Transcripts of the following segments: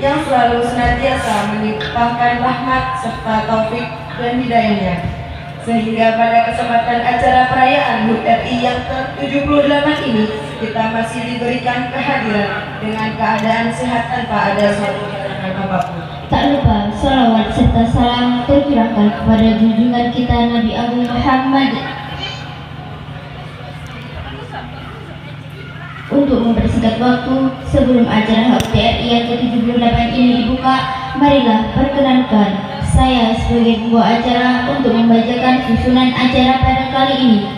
yang selalu senantiasa melimpahkan rahmat serta taufik dan hidayahnya, sehingga pada kesempatan acara perayaan HUT RI yang ke-78 ini kita masih diberikan kehadiran dengan keadaan sehat tanpa ada suatu halangan apapun. Tak lupa salawat serta salam tercurahkan kepada junjungan kita Nabi Agung Muhammad. Untuk mempersingkat waktu sebelum acara HUT RI yang ke-78 ini dibuka, marilah perkenankan saya sebagai pembawa acara untuk membacakan susunan acara pada kali ini.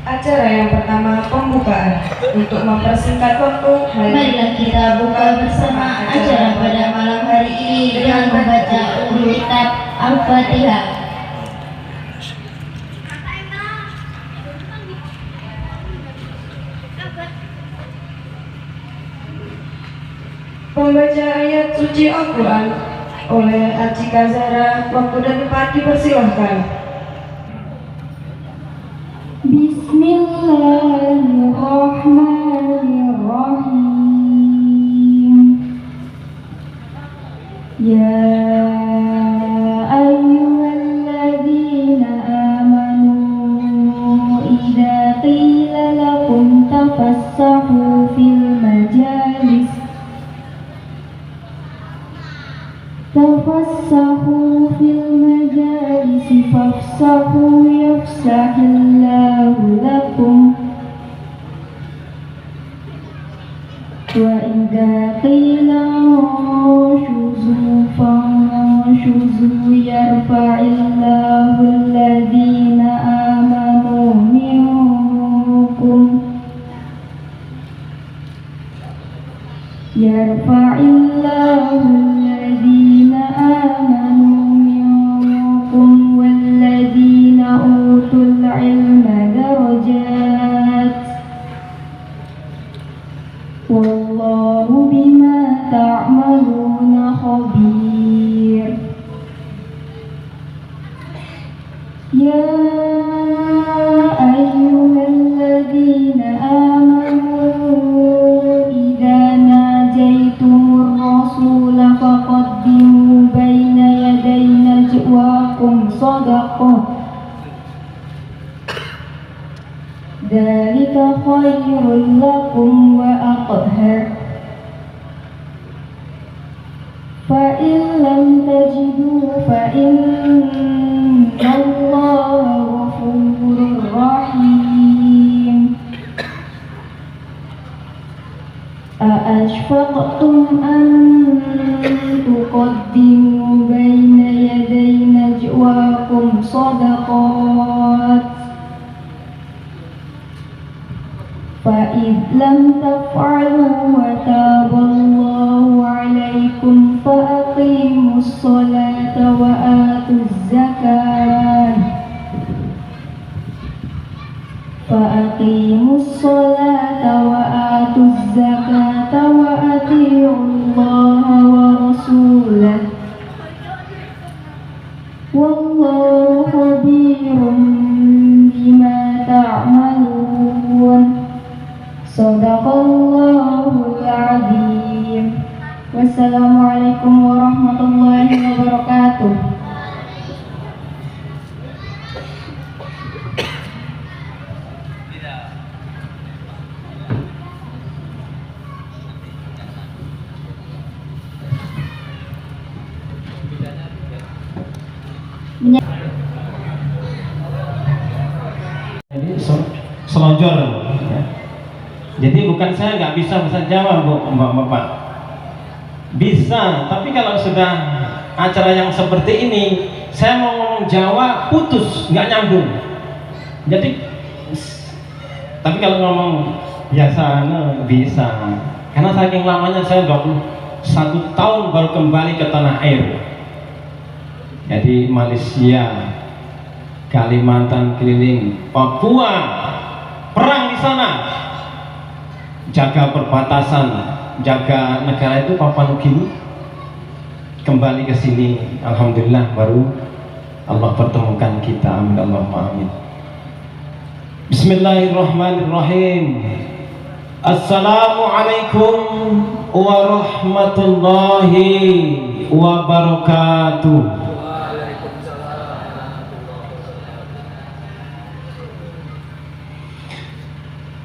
Acara yang pertama, pembukaan. Untuk mempersingkat waktu, marilah kita buka bersama acara pada malam hari ini dengan membaca ulul kitab Al-Fatihah. Pembaca ayat suci Al-Quran oleh Acika Zahra. Waktu dan tempat dipersilahkan. Bismillahirrahmanirrahim. Ya ayyuhalladzina amanu idza qila lakum tafassahu fil majalis fafsahu yafsahillahu lakum wa idza qila anshuzu fanshuzu yarfa'illahu alladhina amanu minkum والذين أوتوا العلم درجات والله بما تعملون خبير. يا أيها الذين آمنوا إذا ناجيتم الرسول فقدموا بين يدي نجواكم صدقة ذلك خير لكم وأطهر فإن لم تجدوا فإن الله غفور رحيم. أأشفقتم أن تقدموا بين يدي نجواكم صدقات فإذ لم تفعلوا وتاب الله عليكم فأقيموا الصلاة وآتوا الزكاة وأطيعوا الله ورسوله والله خبير بما تعملون. Sadaqallahul Azim. Wassalamualaikum warahmatullahi wabarakatuh. Jadi selonjor ya. Jadi bukan saya nggak bisa bahasa Jawa, Bu, Bapak. Bisa, tapi kalau sudah acara yang seperti ini, saya mau ngomong Jawa putus, nggak nyambung. Jadi, tapi kalau ngomong biasa, bisa. Karena saking lamanya saya 21 tahun baru kembali ke tanah air. Jadi Malaysia, Kalimantan keliling, Papua, perang di sana, jaga perbatasan, jaga negara itu Papua Nugini, kembali ke sini, alhamdulillah baru Allah pertemukan kita, amin Allahumma amin. Bismillahirrahmanirrahim. Assalamualaikum warahmatullahi wabarakatuh.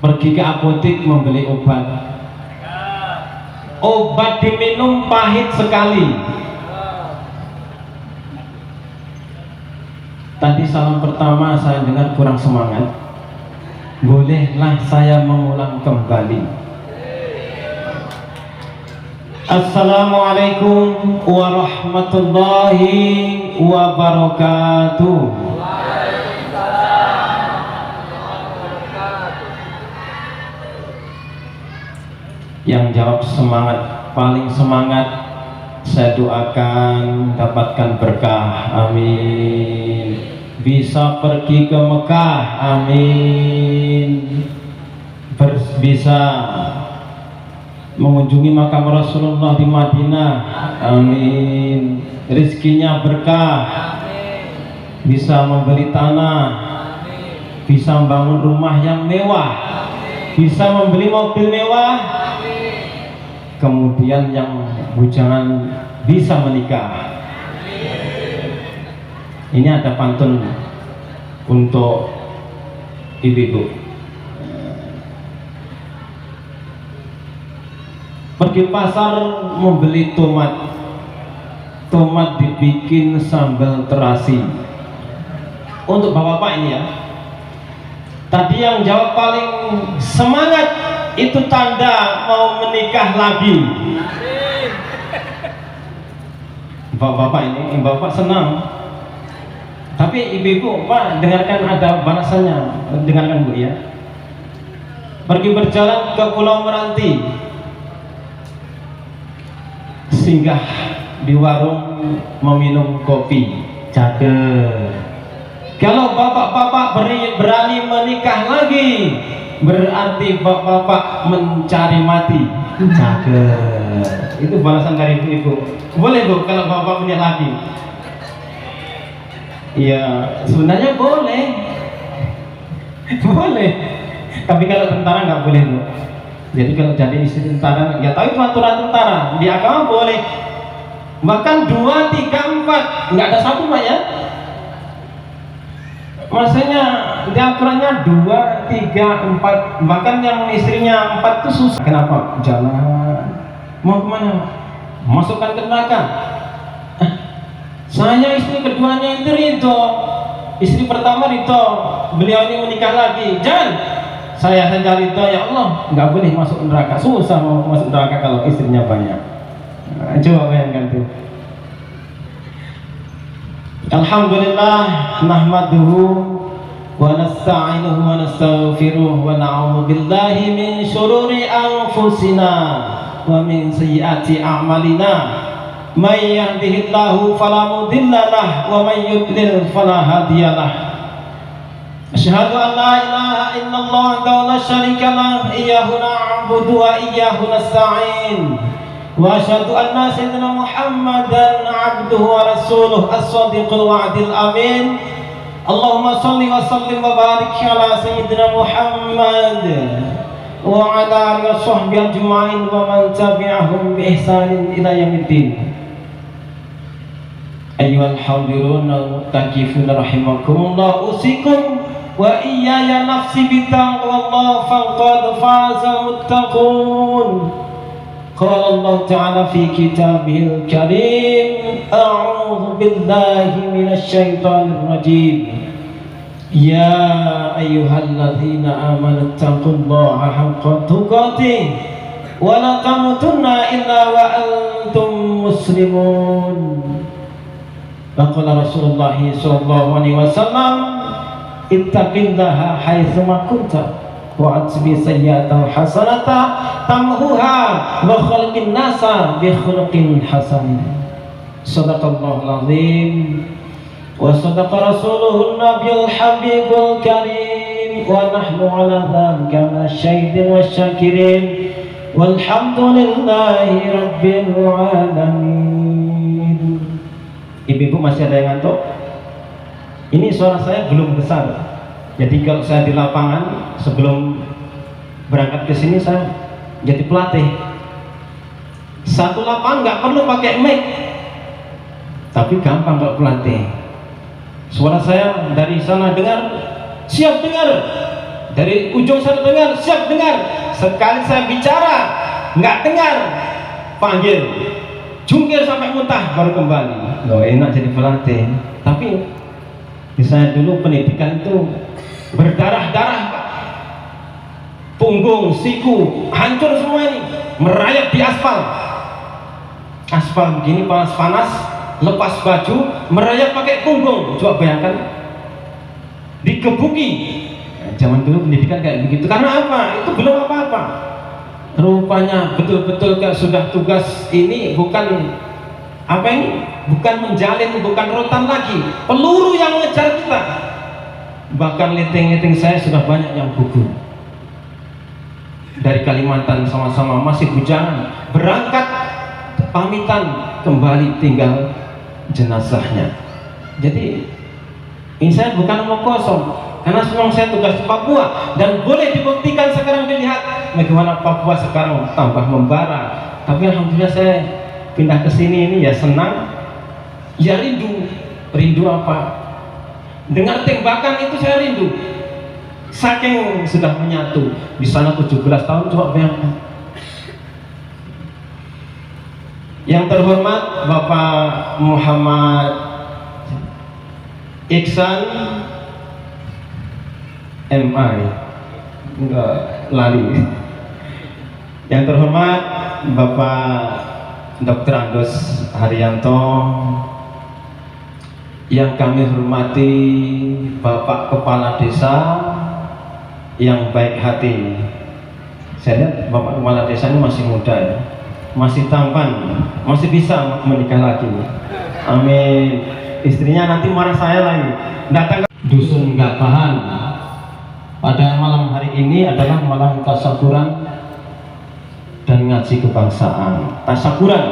Pergi ke apotek membeli obat. Obat diminum pahit sekali. Tadi salam pertama saya dengar kurang semangat. Bolehlah saya mengulang kembali. Assalamualaikum warahmatullahi wabarakatuh. Yang jawab semangat, paling semangat, saya doakan dapatkan berkah, amin. Bisa pergi ke Mekah, amin. Bisa mengunjungi makam Rasulullah di Madinah, amin. Rezekinya berkah, bisa membeli tanah, bisa membangun rumah yang mewah, bisa membeli mobil mewah, kemudian yang bujangan bisa menikah. Ini ada pantun untuk ibu-ibu. Pergi pasar membeli tomat. Tomat dibikin sambal terasi. Untuk bapak-bapak ini ya. Tadi yang jawab paling semangat itu tanda mau menikah lagi. Bapak-bapak ini, bapak senang. Tapi ibu-ibu, Pak, dengarkan ada balasannya. Dengarkan Bu ya. Pergi berjalan ke Pulau Meranti, singgah di warung meminum kopi. Cakep. Kalau bapak-bapak berani menikah lagi, berarti bapak-bapak mencari mati. Cakep. Itu balasan dari ibu-ibu. Boleh Bu kalau bapak punya lagi? Ya sebenarnya boleh. Boleh. Tapi kalau tentara nggak boleh Bu. Jadi kalau jadi istri tentara, ya tahu itu aturan tentara. Di agama boleh. Bahkan 2, 3, 4, nggak ada satu Pak ya. Maksudnya di aturannya 2, 3, 4. Bahkan yang istrinya 4 itu susah. Kenapa? Jalan. Mau kemana? Masukkan ke neraka. Saya istri keduanya itu ridho, istri pertama ridho, beliau ini menikah lagi. Jangan, saya saja ridho, ya Allah, nggak boleh masuk neraka. Susah mau masuk neraka kalau istrinya banyak. Nah, coba bayangkan tuh. Alhamdulillah, nahmaduhu wa nasta'inuhu wa nastaghfiruh wa na'udzu billahi min syururi anfusina wa min sayyiati a'malina. May yahdihillahu fala mudilla lahu wa may yudlil fala hadiya lahu. Asyhadu an la ilaha illallah wa la syarika lahu iyyahu na'budu wa iyyahu nasta'in. Wa asyhadu anna sayyidina Muhammadan 'abduhu wa rasuluhu as-shadiqul wa'dil amin. Allahumma shalli wa sallim wa barik ala sayyidina Muhammad wa ala alihi wa sahbihi ajma'in wa man tabi'ahum bi ihsanin ila yaumiddin. Ayyuhal hadirun al-muttaqifun rahimakumullah, usikum wa iyaya nafsi bitaqwallah faqad fazal muttaqun. Qala Allah Ta'ala fi kitabihil karim, a'udzu billahi minasy syaithanir rajim. Ya ayyuhalladzina amanu taqullaha haqqa tuqatih wa la tamutunna illa wa antum muslimun. Qala Rasulullah sallallahu alaihi wasallam, ittaqillaha haitsu ma kunta wa atbi sayyi'atan hasanata tamhuha wa khaliqin nasa bi khuluqin hasan. Shadaqallahul azim wa sadaqa rasuluhun nabiyul habibul karim wa nahnu ala dzalika minasyahidin wasyakirin walhamdulillahi rabbil alamin. Ibu-ibu masih ada yang ngantuk? Ini suara saya belum besar. Jadi kalau saya di lapangan sebelum berangkat ke sini saya jadi pelatih. Satu lapangan nggak perlu pakai mic, tapi gampang kalau pelatih. Suara saya dari sana dengar, siap dengar. Dari ujung sana dengar, siap dengar. Sekali saya bicara, nggak dengar, panggil, jungkir sampai muntah baru kembali. Loh, enak jadi pelatih. Tapi saya dulu pendidikan itu berdarah-darah, Pak. Punggung, siku, hancur semua ini, merayap di aspal. Aspal begini panas-panas, lepas baju, merayap pakai punggung. Coba bayangkan, digebuki. Nah, zaman dulu pendidikan kayak begitu. Karena apa? Itu belum apa-apa. Rupanya betul-betul sudah tugas ini bukan apa ini? Bukan menjalin, bukan rotan lagi. Peluru yang mengejar kita. Bahkan liting-liting saya sudah banyak yang gugur. Dari Kalimantan sama-sama masih bujangan, berangkat pamitan, kembali tinggal jenazahnya. Jadi ini saya bukan omong kosong, karena memang saya tugas di Papua dan boleh dibuktikan sekarang dilihat bagaimana Papua sekarang tambah membara. Tapi alhamdulillah saya pindah ke sini ini ya senang, ya rindu apa? Dengar tembakan itu saya rindu. Saking sudah menyatu di sana 17 tahun, coba bayangkan. Yang terhormat Bapak Muhammad Iksan MI, enggak lali. Yang terhormat Bapak Dr. Andos Haryanto, yang kami hormati Bapak Kepala Desa yang baik hati. Saya lihat Bapak Kepala Desa ini masih muda ya, masih tampan, masih bisa menikah lagi. Amin. Istrinya nanti marah saya lagi. Datang ke Dusun Gapahan. Pada malam hari ini adalah malam tasyakuran dan ngaji kebangsaan. Tasyakuran.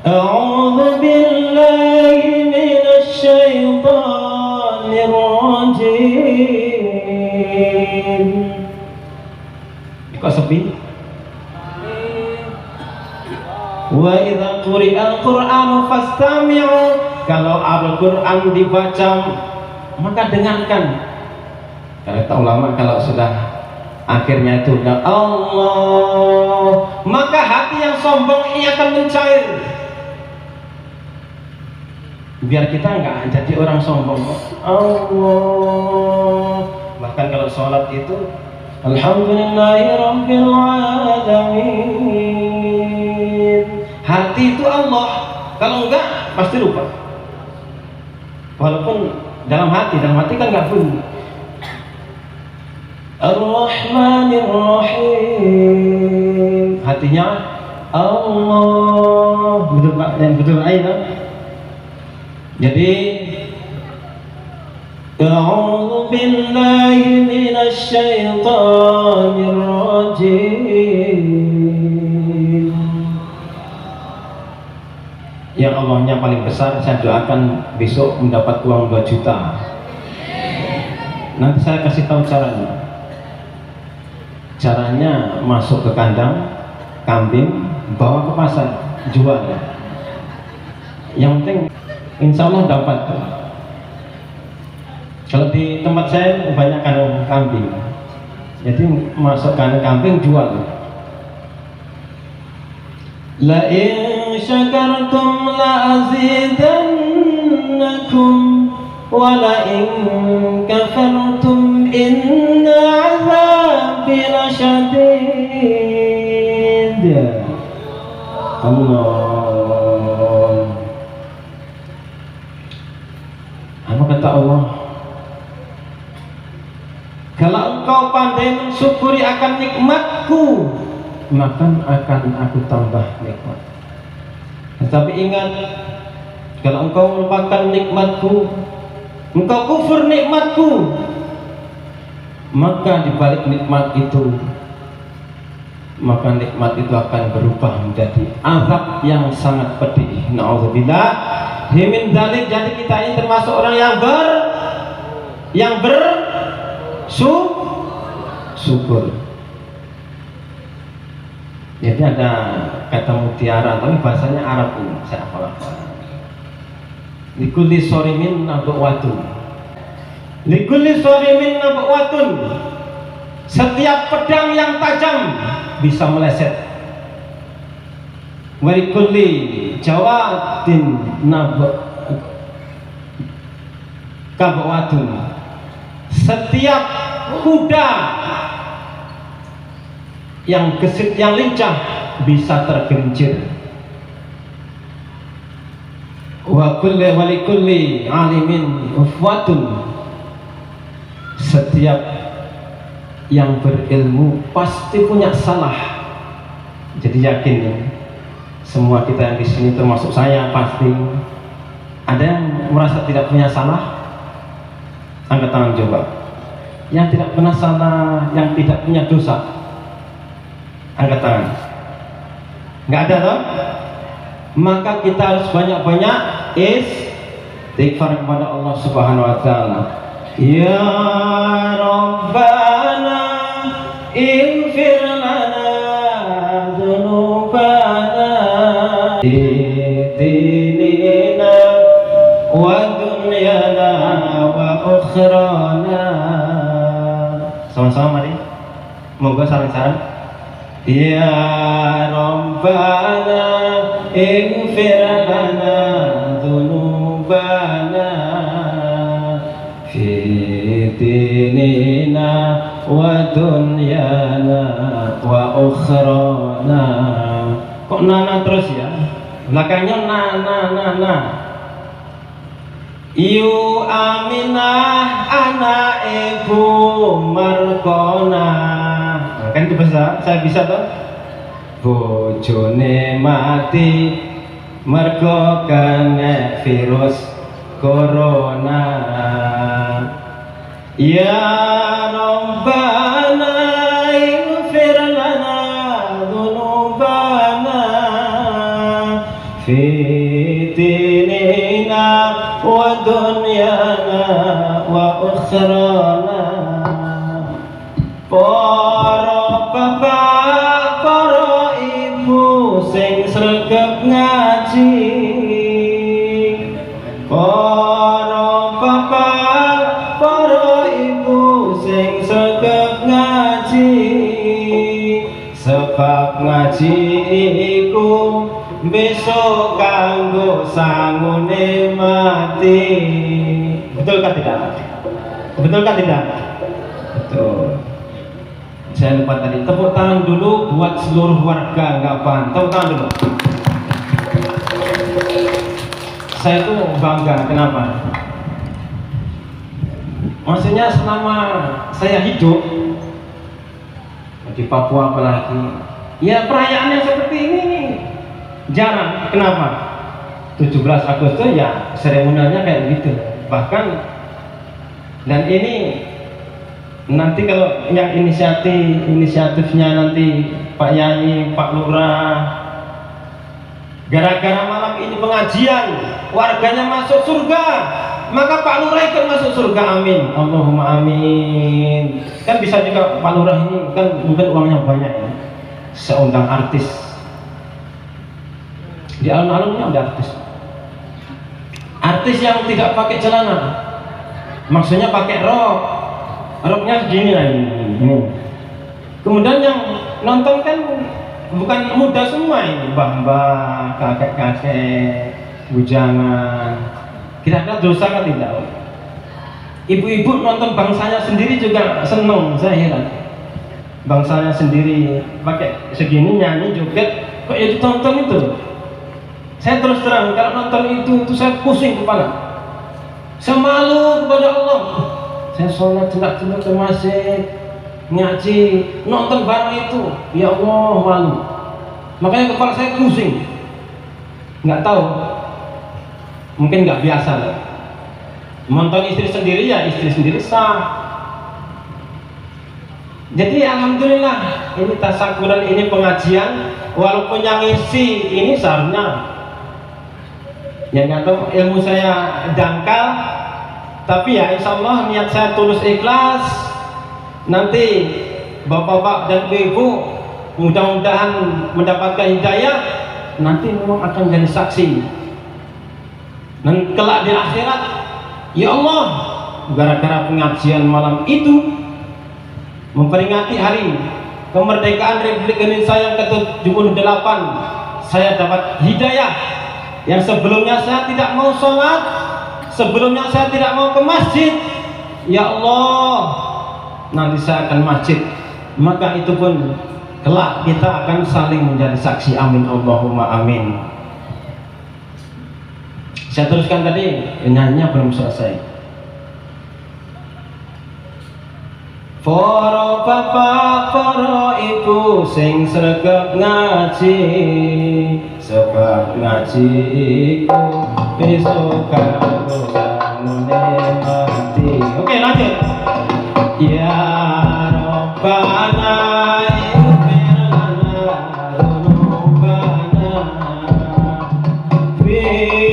A'udzu billahi minasy syaithanir rajim. Kok sepi? Wa idza quri'al Qur'anu fastami'u. Kalau Al-Qur'an dibaca maka dengarkan. Kata ulama kalau sudah akhirnya itu udah Allah, maka hati yang sombong ini akan mencair. Biar kita enggak jadi orang sombong. Allah. Bahkan kalau sholat itu Alhamdulillahirabbil alamin. Hati itu Allah. Kalau enggak pasti lupa. Walaupun dalam hati kan enggak bunyi. Ar-Rahmanir Rahim. Hatinya Allah. Betul Pak, dan betul ayat. Jadi A'udzu billahi minasy syaithanir rajim. Yang Allahnya paling besar, saya doakan besok mendapat uang 2 juta. Nanti saya kasih tahu caranya. Caranya masuk ke kandang kambing, bawa ke pasar, jual. Yang penting insya Allah dapat. Kalau di tempat saya banyak kandang kambing, jadi masuk kandang kambing jual. La in syakartum la azidannakum wa la in kafartum inna azabi lasyadid. Allah. Apa kata Allah? Kalau engkau pandai mensyukuri akan nikmatku, maka akan aku tambah nikmat. Tetapi ingat, kalau engkau melupakan nikmatku, engkau kufur nikmatku, maka di balik nikmat itu, maka nikmat itu akan berubah menjadi azab yang sangat pedih. Na'udzubillah min dzalik. Jadi kita ini termasuk orang yang bersyukur. Jadi ada kata mutiara, tapi bahasanya Arab ini, saya hafal-hafal. Likulli sorimin nabu'watun. Likulli sorimin nabu'watun. Setiap pedang yang tajam bisa meleset. Wa likulli jawadin nabu'watun. Setiap kuda yang gesit, yang lincah bisa tergelincir. Wa likulli alimin ufwatun. Setiap yang berilmu pasti punya salah. Jadi yakin ya, semua kita yang di sini termasuk saya pasti ada yang merasa tidak punya salah. Angkat tangan coba. Yang tidak pernah salah, yang tidak punya dosa. Angkat tangan. Nggak ada toh? Maka kita harus banyak-banyak istighfar kepada Allah Subhanahu wa taala. Ya Rabbana ighfir lana dzunubana dinina wa dunyana wa ukhrana. Sama-sama mari. Moga saling-saling. Ya Rabbana ighfir lana dzunubana fi dinina wa dunyana wa ukhrana. Kok nana terus ya? Belakangnya na. Yu Aminah anak ibu Markona. Kan itu bahasa saya bisa toh. Bojone mati mergo kena virus corona. Ya Rabbana ighfir lana dzunubana fi dinina wa dunyana wa ukhrana. Para bapak, para ibu sing sregep ngaji. Para bapak, para ibu sing sregep ngaji. Sebab ngaji iku besok kanggo sangune mati. Betul kan tidak? Betul kan tidak? Betul. Saya lupa tadi, tepuk tangan dulu buat seluruh warga Gapan. Tepuk tangan dulu. Saya tuh bangga, kenapa? Maksudnya selama saya hidup di Papua apalagi, ya perayaan yang seperti ini nih jarang. Kenapa? 17 Agustus ya seremonialnya kayak gitu. Bahkan dan ini nanti kalau yang inisiatifnya nanti Pak Yai, Pak Lurah, gara-gara malam ini pengajian warganya masuk surga, maka Pak Lurah ikut masuk surga, amin, Allahumma amin. Kan bisa juga Pak Lurah ini kan mungkin uangnya banyak ya, seundang artis di alun-alunnya ada artis yang tidak pakai celana, maksudnya pakai roknya segini lah ini. Kemudian yang nonton kan bukan muda semua ini, mbah-mbah, kakek-kakek, bujangan. Kira-kira dosa kan tidak? Ibu-ibu nonton bangsanya sendiri juga seneng, saya heran. Bangsanya sendiri pakai segini nyanyi joget, kok ya ditonton itu? Saya terus terang kalau nonton itu saya pusing kepala. Saya malu kepada Allah. Saya sholat celak-celak ke masjid, ngaji, nonton barang itu, ya Allah malu. Makanya kepala saya pusing. Nggak tahu, mungkin nggak biasa lah. Nonton istri sendiri ya istri sendiri sah. Jadi alhamdulillah ini tasakuran, ini pengajian, walaupun yang isi ini seharusnya yang nggak tahu ilmu saya dangkal. Tapi ya insya Allah niat saya tulus ikhlas. Nanti bapak-bapak dan ibu mudah-mudahan mendapatkan hidayah, nanti memang akan jadi saksi. Dan kelak di akhirat, ya Allah, gara-gara pengajian malam itu memperingati hari kemerdekaan Republik Indonesia yang ke-78, saya dapat hidayah yang sebelumnya saya tidak mau sholat, sebelumnya saya tidak mau ke masjid. Ya Allah, nanti saya akan masjid, maka itu pun kelak kita akan saling menjadi saksi. Amin Allahumma amin. Saya teruskan tadi, nyanyinya belum selesai. Para bapak, para ibu sing sregep ngaji, sebab ngaji iku besok karo mati. Oke, lanjut. Ya Rabbana ighfir lana dzunubana fi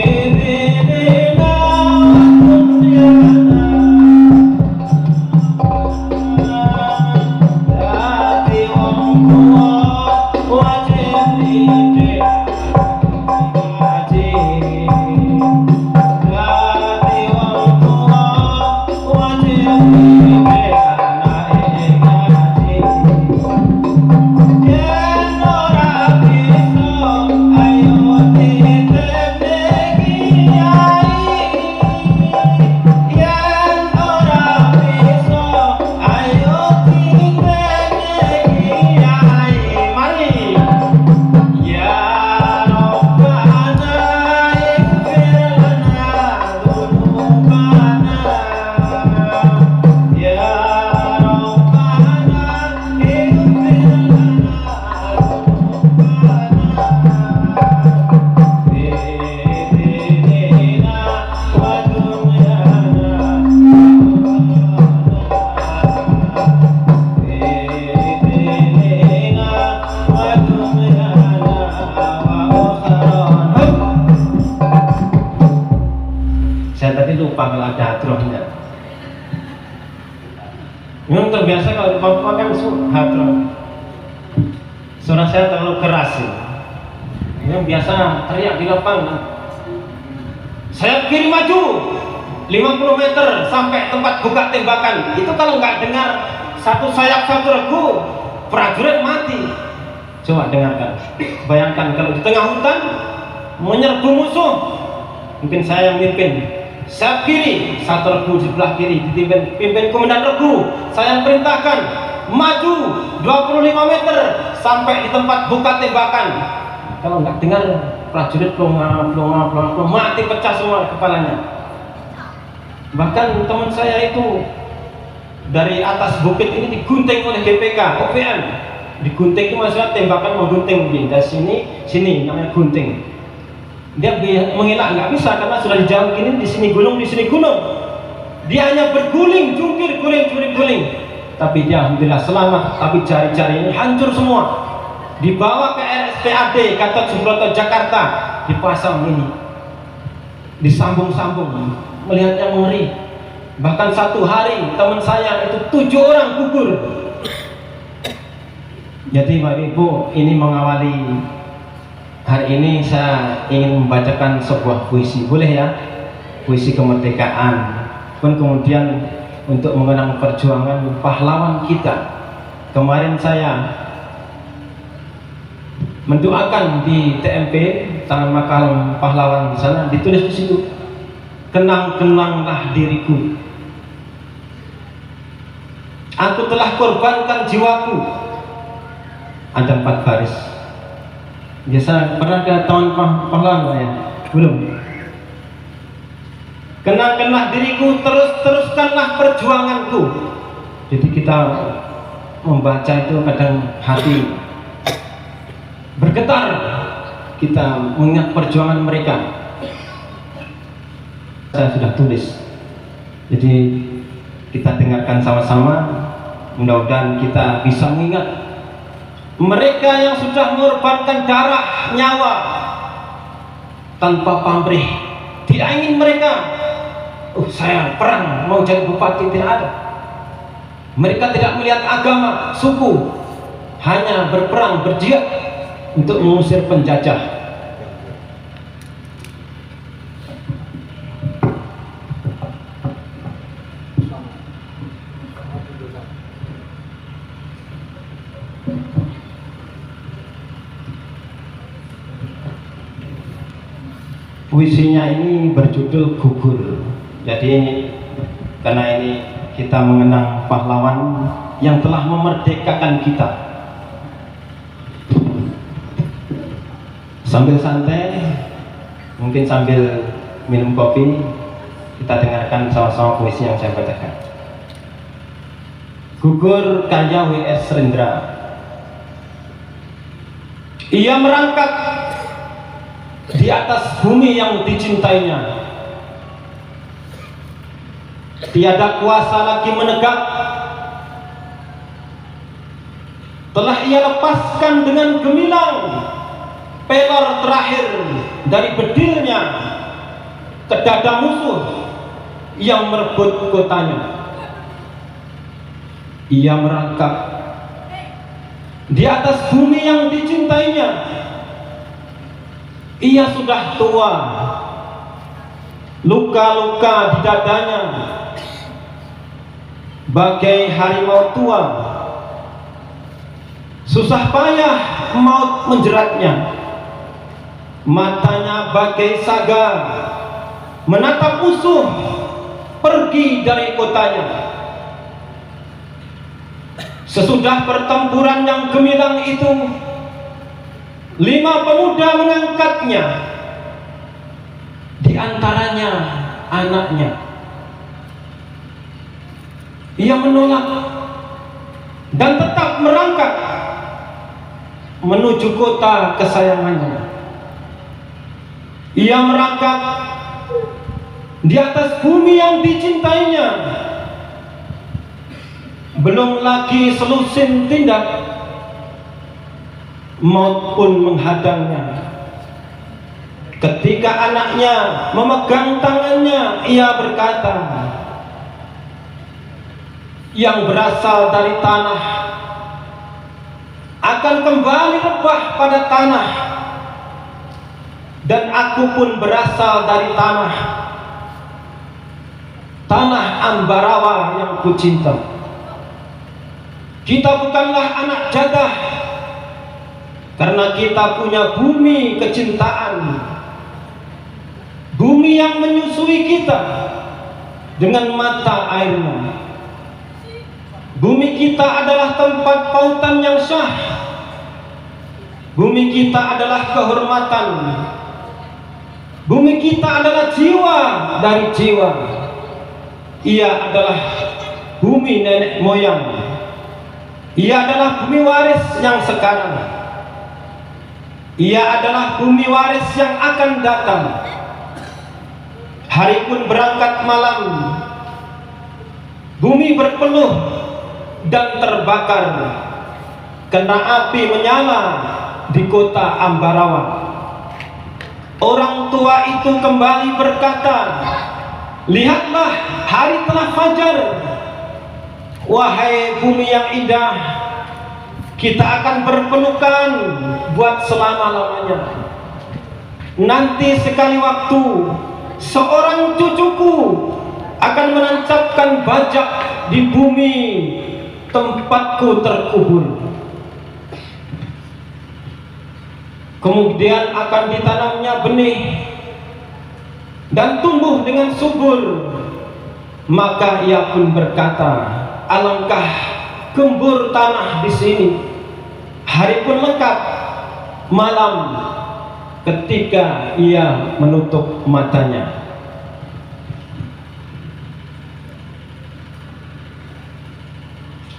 dinina wa dunyana. Kalau ada hadrohnya, memang terbiasa kalau di Papua kan hadroh. Suara saya terlalu keras sih. Yang biasa teriak di lapangan. Saya kiri maju 50 meter sampai tempat buka tembakan. Itu kalau nggak dengar satu sayap satu regu, prajurit mati. Coba dengarkan. Bayangkan kalau di tengah hutan menyerbu musuh, mungkin saya yang mimpin. Sayap kiri, satu regu di sebelah kiri, dipimpin komandan regu. Saya perintahkan maju 25 meter sampai di tempat buka tembakan. Kalau nggak dengar, prajurit plong mati, pecah semua kepalanya. Bahkan teman saya itu dari atas bukit ini digunting oleh GPK, OPM. Digunting itu maksudnya tembakan menggunting dari sini namanya gunting. Dia mengelak nggak bisa karena sudah di jalan kini, di sini gunung. Dia hanya berguling, jungkir guling. Tapi dia alhamdulillah selamat. Tapi jari-jari ini hancur semua. Dibawa ke RSPAD Gatot Subroto Jakarta, dipasang ini, disambung-sambung. Melihat yang mengeri. Bahkan satu hari teman saya itu 7 orang gugur. Jadi Bapak Ibu, ini mengawali hari ini saya ingin membacakan sebuah puisi, boleh ya? Puisi kemerdekaan. Pun kemudian untuk mengenang perjuangan pahlawan kita. Kemarin saya mendoakan di TMP Taman Makam Pahlawan di sana, ditulis di situ, kenang-kenanglah diriku. Aku telah korbankan jiwaku. Ada 4 baris. Biasa pernah ke Taman Pahlawan ya? Belum. Kenang-kenanglah diriku, teruskanlah perjuanganku. Jadi kita membaca itu kadang hati bergetar, kita mengingat perjuangan mereka. Saya sudah tulis, jadi kita dengarkan sama-sama. Mudah-mudahan kita bisa mengingat mereka yang sudah mengorbankan darah, nyawa tanpa pamrih. Tidak ingin mereka, saya perang mau jadi bupati, tidak ada. Mereka tidak melihat agama, suku, hanya berperang berjihad untuk mengusir penjajah. Puisinya ini berjudul Gugur. Jadi ini karena ini kita mengenang pahlawan yang telah memerdekakan kita. Sambil santai, mungkin sambil minum kopi, kita dengarkan sama-sama puisi yang saya bacakan. Gugur karya W.S. Rendra. Ia merangkak di atas bumi yang dicintainya. Tiada kuasa lagi menegak. Telah ia lepaskan dengan gemilang pelor terakhir dari bedilnya ke dada musuh yang merebut kotanya. Ia merangkak di atas bumi yang dicintainya. Ia sudah tua, luka-luka di dadanya bagai harimau tua. Susah payah maut menjeratnya. Matanya bagai saga menatap musuh pergi dari kotanya. Sesudah pertempuran yang gemilang itu, 5 pemuda mengangkatnya, di antaranya anaknya. Ia menolak dan tetap merangkak menuju kota kesayangannya. Ia merangkak di atas bumi yang dicintainya. Belum lagi selusin tindak, maut pun menghadangnya. Ketika anaknya memegang tangannya, ia berkata, yang berasal dari tanah akan kembali rebah pada tanah, dan aku pun berasal dari tanah, tanah Ambarawa yang kucinta. Kita bukanlah anak jadah, karena kita punya bumi kecintaan, bumi yang menyusui kita dengan mata airnya. Bumi kita adalah tempat pautan yang syah. Bumi kita adalah kehormatan. Bumi kita adalah jiwa dari jiwa. Ia adalah bumi nenek moyang. Ia adalah bumi waris yang sekarang. Ia adalah bumi waris yang akan datang. Hari pun berangkat malam, bumi berpeluh dan terbakar karena api menyala di kota Ambarawa. Orang tua itu kembali berkata, lihatlah, hari telah fajar. Wahai bumi yang indah, kita akan berpelukan buat selama-lamanya. Nanti sekali waktu, seorang cucuku akan menancapkan bajak di bumi tempatku terkubur. Kemudian akan ditanamnya benih dan tumbuh dengan subur. Maka ia pun berkata, alangkah gembur tanah di sini. Hari pun lengkap, malam ketika ia menutup matanya.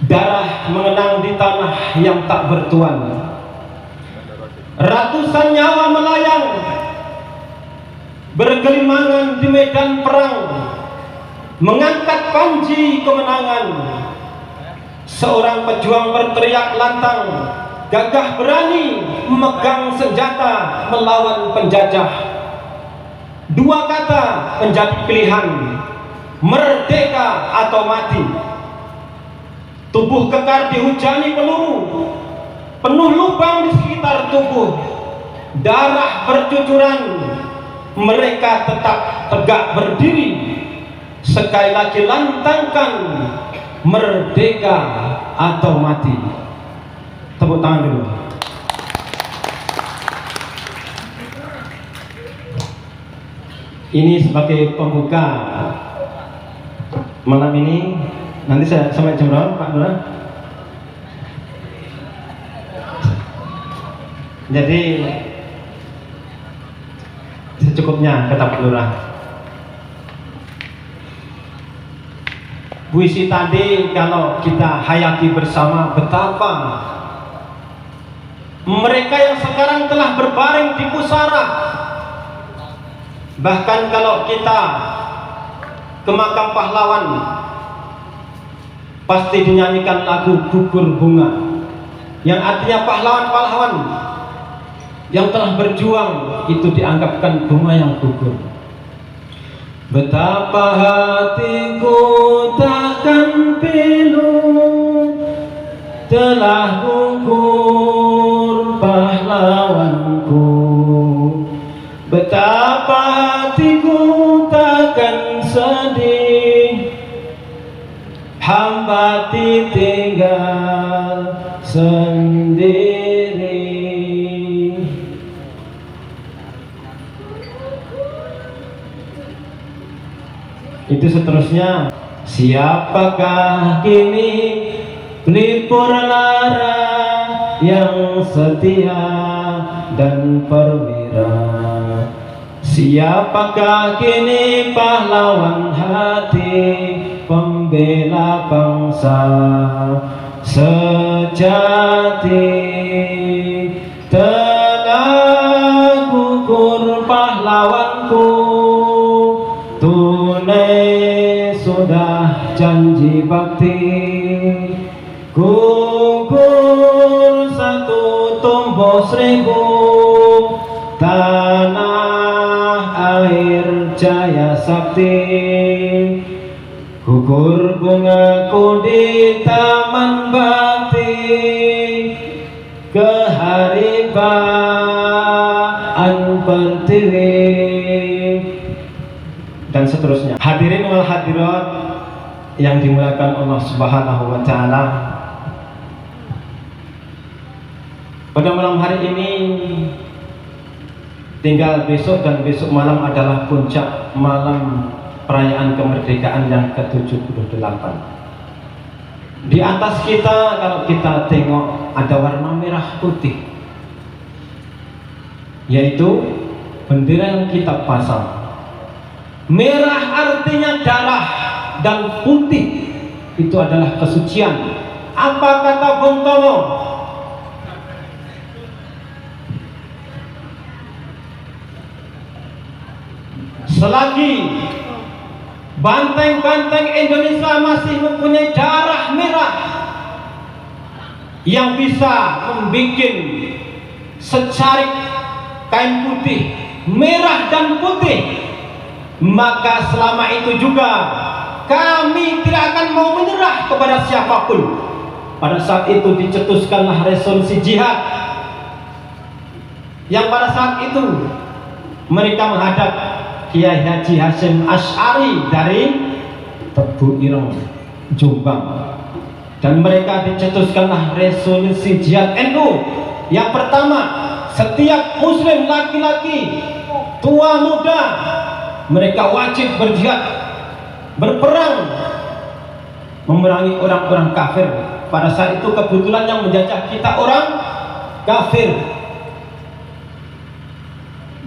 Darah mengenang di tanah yang tak bertuan. Ratusan nyawa melayang bergelimangan di medan perang, mengangkat panji kemenangan. Seorang pejuang berteriak lantang, gagah berani memegang senjata melawan penjajah. 2 kata menjadi pilihan, merdeka atau mati. Tubuh kekar dihujani peluru, penuh lubang di sekitar tubuh, darah bercucuran, mereka tetap tegak berdiri. Sekali lagi lantangkan, merdeka atau mati. Tepuk tangan dulu. Ini sebagai pembuka malam ini. Nanti saya sampai jam berapa Pak Lurah? Jadi secukupnya kata Pak Lurah. Puisi tadi kalau kita hayati bersama, betapa mereka yang sekarang telah berbaring di pusara. Bahkan kalau kita ke makam pahlawan, pasti dinyanyikan lagu Gugur Bunga, yang artinya pahlawan-pahlawan yang telah berjuang itu dianggapkan bunga yang gugur. Betapa hatiku takkan pilu, telah gugur pahlawanku. Betapa hatiku takkan sedih, hamba ditinggal sendiri. Itu seterusnya. Siapakah kini pelipur lara yang setia dan perwira? Siapakah kini pahlawan hati, pembela bangsa sejati? Telah gugur pahlawanku, tunai sudah janji bakti. Gugur satu tumbuh seribu, tanah air jaya sakti. Gugur bungaku di taman bakti, keharibaan pertiwi. Dan seterusnya. Hadirin wal hadirat yang dimuliakan Allah Subhanahu wa taala. Pada malam hari ini tinggal besok dan besok malam adalah puncak malam perayaan kemerdekaan yang ke-78. Di atas kita kalau kita tengok ada warna merah putih, yaitu bendera yang kita pasang. Merah artinya darah dan putih itu adalah kesucian. Apa kata Bung Tomo? Selagi banteng-banteng Indonesia masih mempunyai darah merah yang bisa membuat secarik kain putih, merah dan putih, maka selama itu juga kami tidak akan mau menyerah kepada siapapun. Pada saat itu dicetuskanlah resolusi jihad, yang pada saat itu mereka menghadap Kiai Haji Hasyim Asy'ari dari Tebu Ireng, Jombang, dan mereka dicetuskanlah resolusi jihad NU. Yang pertama, setiap muslim laki-laki, tua muda, mereka wajib berjihad, berperang memerangi orang-orang kafir. Pada saat itu kebetulan yang menjajah kita orang kafir,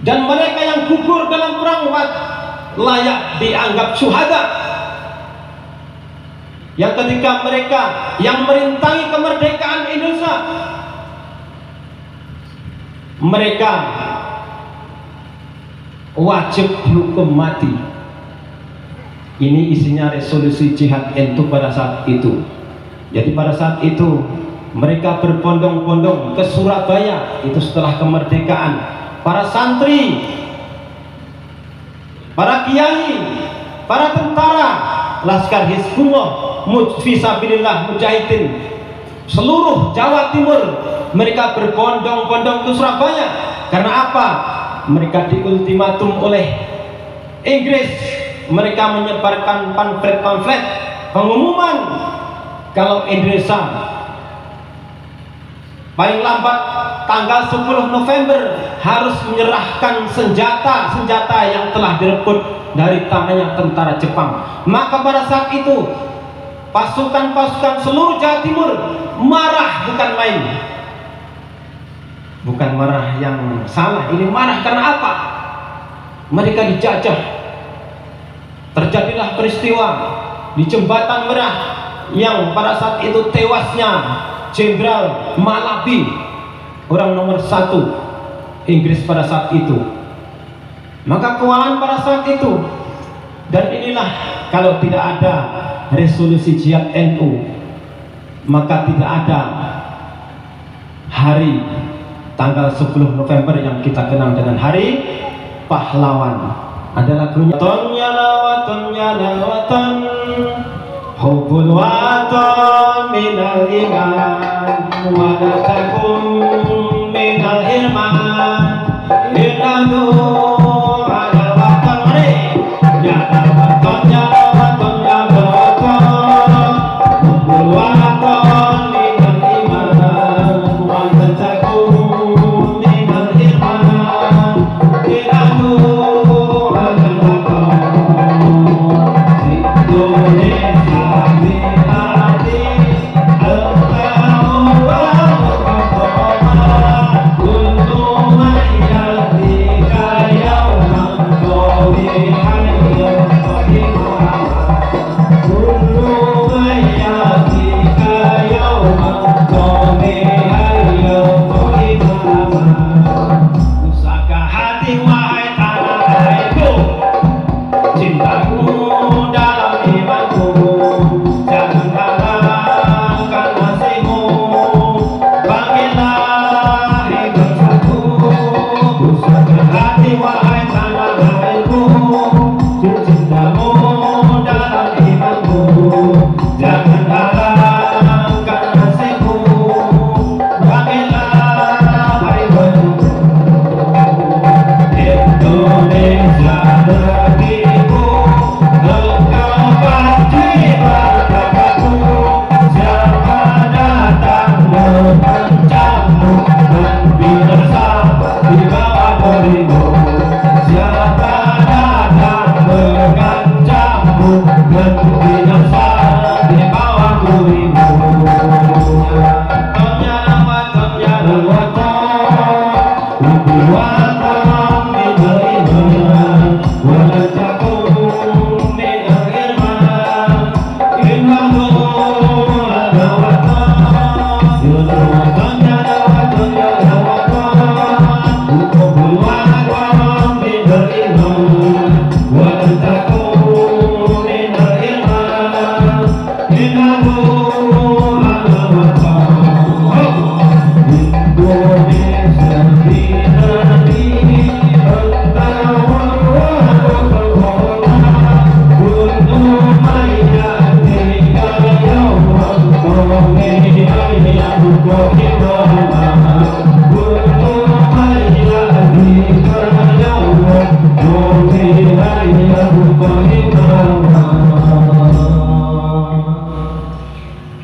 dan mereka yang gugur dalam perang layak dianggap syuhada. Yang ketika mereka yang merintangi kemerdekaan Indonesia, mereka wajib dihukum mati. Ini isinya resolusi jihad NU pada saat itu. Jadi pada saat itu mereka berbondong-bondong ke Surabaya, itu setelah kemerdekaan. Para santri, para kiai, para tentara, Laskar Hizbullah, Fisabilillah, Mujahidin, seluruh Jawa Timur mereka berbondong-bondong ke Surabaya. Karena apa? Mereka diultimatum oleh Inggris. Mereka menyebarkan pamflet-pamflet pengumuman kalau Indonesia paling lambat tanggal 10 November harus menyerahkan senjata yang telah direbut dari tangannya tentara Jepang. Maka pada saat itu pasukan-pasukan seluruh Jawa Timur marah, bukan main. Bukan marah yang salah, ini marah karena apa? Mereka dijajah. Terjadilah peristiwa di Jembatan Merah yang pada saat itu tewasnya Jenderal Malabi, orang nomor 1 Inggris pada saat itu. Maka kewalahan pada saat itu, dan inilah kalau tidak ada resolusi jihad NU, maka tidak ada hari tanggal 10 November yang kita kenal dengan Hari Pahlawan. Ada lagunya, Watan ya watan, hubbul watan minal iman, wa la takum minal hirman, innahu ala watan ya watan ya watan ya watan, hubbul watan minal iman, wa la takum minal hirman, innahu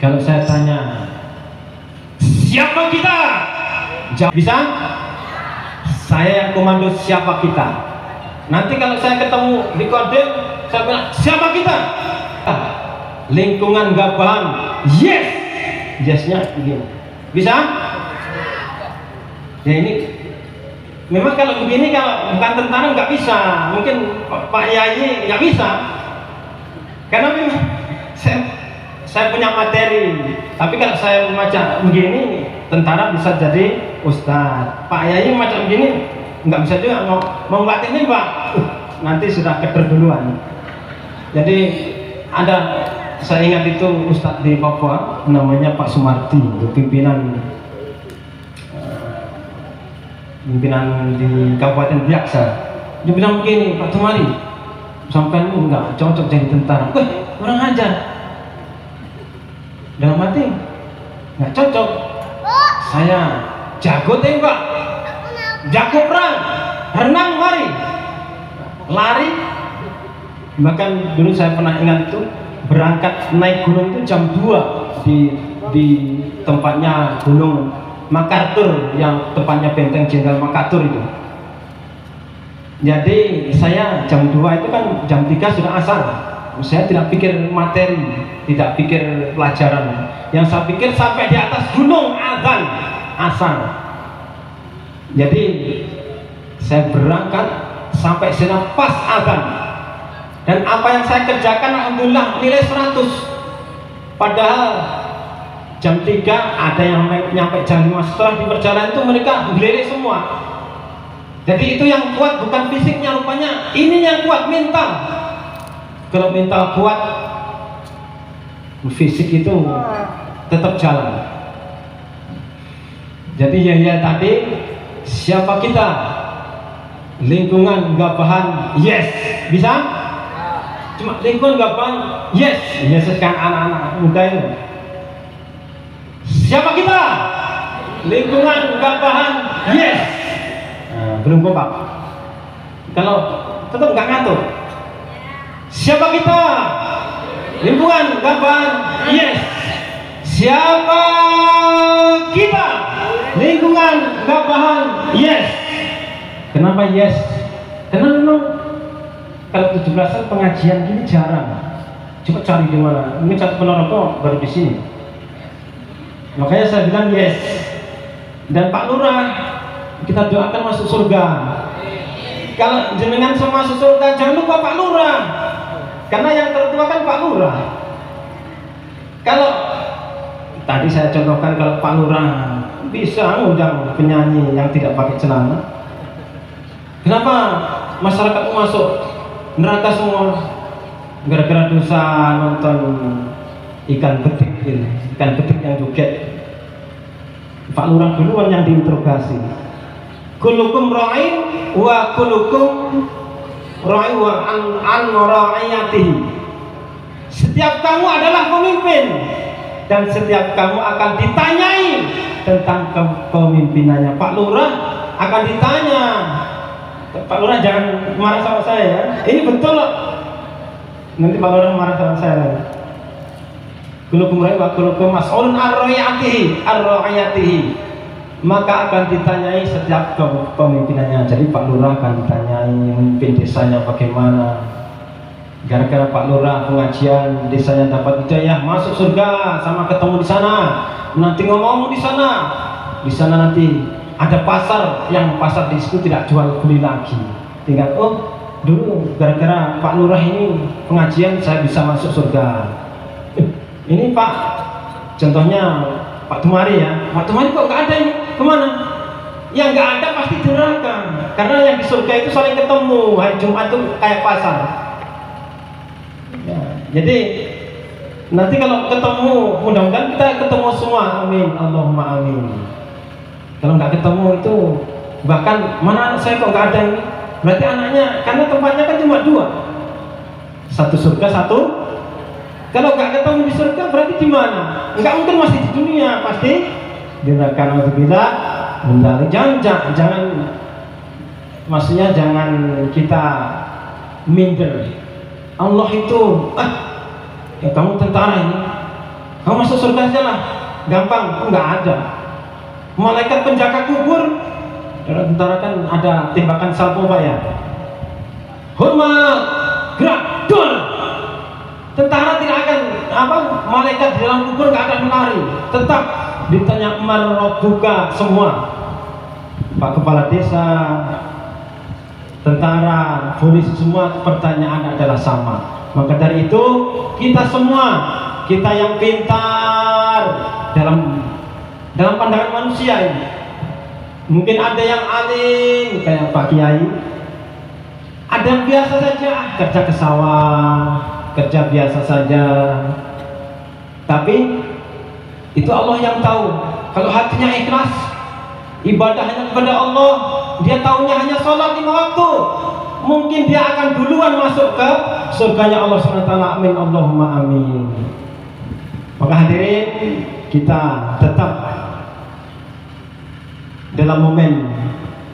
Kalau saya tanya, siapa kita? Jawab, bisa? Saya yang komando siapa kita. Nanti kalau saya ketemu di Kodim, saya bilang, siapa kita? Lingkungan Gabahan, yes! Yes-nya begini. Bisa? Ya ini, memang kalau begini, kalau bukan tentara nggak bisa. Mungkin Pak Yai nggak bisa. Karena memang saya punya materi, tapi kalau saya membaca begini, tentara bisa jadi ustadz. Pak Yai macam begini, nggak bisa juga. Mau ngelatih nih Pak, nanti sudah keder duluan. Jadi ada, saya ingat itu ustadz di Papua, namanya Pak Sumarti, pimpinan di Kabupaten Biaksa. Dia bilang begini, Pak Tumari, sampai lu nggak cocok jadi tentara. Wah, kurang ajar. Dalam hati, nggak cocok. Saya jago tembak, jago perang, renang, mari, lari. Bahkan dulu saya pernah ingat itu berangkat naik gunung itu jam 2 di tempatnya Gunung MacArthur, yang tempatnya benteng Jenderal MacArthur itu. Jadi saya jam 2 itu kan jam 3 sudah asar. Saya tidak pikir materi, tidak pikir pelajaran. Yang saya pikir sampai di atas gunung azan asar. Jadi saya berangkat sampai sana pas azan. Dan apa yang saya kerjakan alhamdulillah nilai 100. Padahal jam 3 ada yang nyampe jam 5, setelah di perjalanan itu mereka gelere semua. Jadi itu yang kuat bukan fisiknya rupanya, ini yang kuat mental. Kalau mental kuat, fisik itu tetap jalan. Jadi ya tadi, siapa kita? Lingkungan nggak bahan, yes, bisa? Cuma lingkungan nggak bahan, yes, kan anak-anak muda itu. Siapa kita? Lingkungan nggak bahan, yes. Nah, belum kompak. Kalau tetap nggak ngatur. Siapa kita? Lingkungan nggak bahan, yes. Siapa kita? Lingkungan nggak bahan, yes. Kenapa yes? Karena memang kalau 17-an pengajian gini jarang. Coba cari di mana. Ini satu Ponorogo baru di sini. Makanya saya bilang yes. Dan Pak Lurah, kita doakan masuk surga. Kalau jenengan semua masuk surga, jangan lupa Pak Lurah. Karena yang tertua kan Pak Lurah. Kalau tadi saya contohkan, kalau Pak Lurah bisa undang penyanyi yang tidak pakai celana. Kenapa masyarakat masuk neraka semua? Gara-gara dosa nonton ikan betik ini, ikan betik yang joget. Pak Lurah duluan yang diinterogasi. Kulukum ra'in wa kulukum ra'i wa an ra'iyatihi. Setiap kamu adalah pemimpin dan setiap kamu akan ditanyai tentang kepemimpinannya. Pak Lurah akan ditanya. Pak Lurah jangan marah sama saya ya. Ini betul loh. Nanti Pak Lurah marah sama saya. Kulukum ra'i wa kulukum mas'ulun ar-ra'iyatihi. Maka akan ditanyai setiap kepemimpinannya. Jadi Pak Lurah akan ditanyai memimpin desanya bagaimana. Gara-gara Pak Lurah pengajian desanya dapat hidayah, masuk surga sama ketemu di sana. Nanti ngomong di sana. Di sana nanti ada pasar, yang pasar di situ tidak jual beli lagi. Tinggal dulu gara-gara Pak Lurah ini pengajian saya bisa masuk surga. Ini Pak, contohnya Pak Tumari ya. Pak Tumari kok nggak ada ini? Kemana? Yang nggak ada pasti di neraka. Karena yang di surga itu saling ketemu. Hari Jumat itu kayak pasar. Ya, jadi nanti kalau ketemu, mudah-mudahan kita ketemu semua. Amin, Allahumma amin. Kalau nggak ketemu itu, bahkan mana anak saya kok nggak ada ini? Berarti anaknya, karena tempatnya kan cuma 2, satu surga, satu. Kalau nggak ketemu di surga berarti di mana? Nggak mungkin masih di dunia, pasti di neraka. Alhamdulillah. Jangan, maksudnya jangan kita minder. Allah itu, ya kamu tentara ini, kamu masuk surga aja lah, gampang. Nggak ada. Malaikat penjaga kubur, dalam tentara kan ada tembakan salvo ya. Hormat, gerak, dor. Tentara tidak akan malaikat di dalam kubur nggak akan lari, tetap ditanya buka semua. Pak Kepala Desa, tentara, polisi, semua pertanyaan adalah sama. Maka dari itu kita semua, kita yang pintar dalam pandangan manusia ini. Mungkin ada yang alim kayak Pak Kiai, ada yang biasa saja, kerja ke sawah, kerja biasa saja. Tapi itu Allah yang tahu. Kalau hatinya ikhlas, ibadahnya kepada Allah, dia tahunya hanya sholat 5 waktu, mungkin dia akan duluan masuk ke surganya Allah SWT. Amin, Allahumma amin. Maka hadirin, kita tetap dalam momen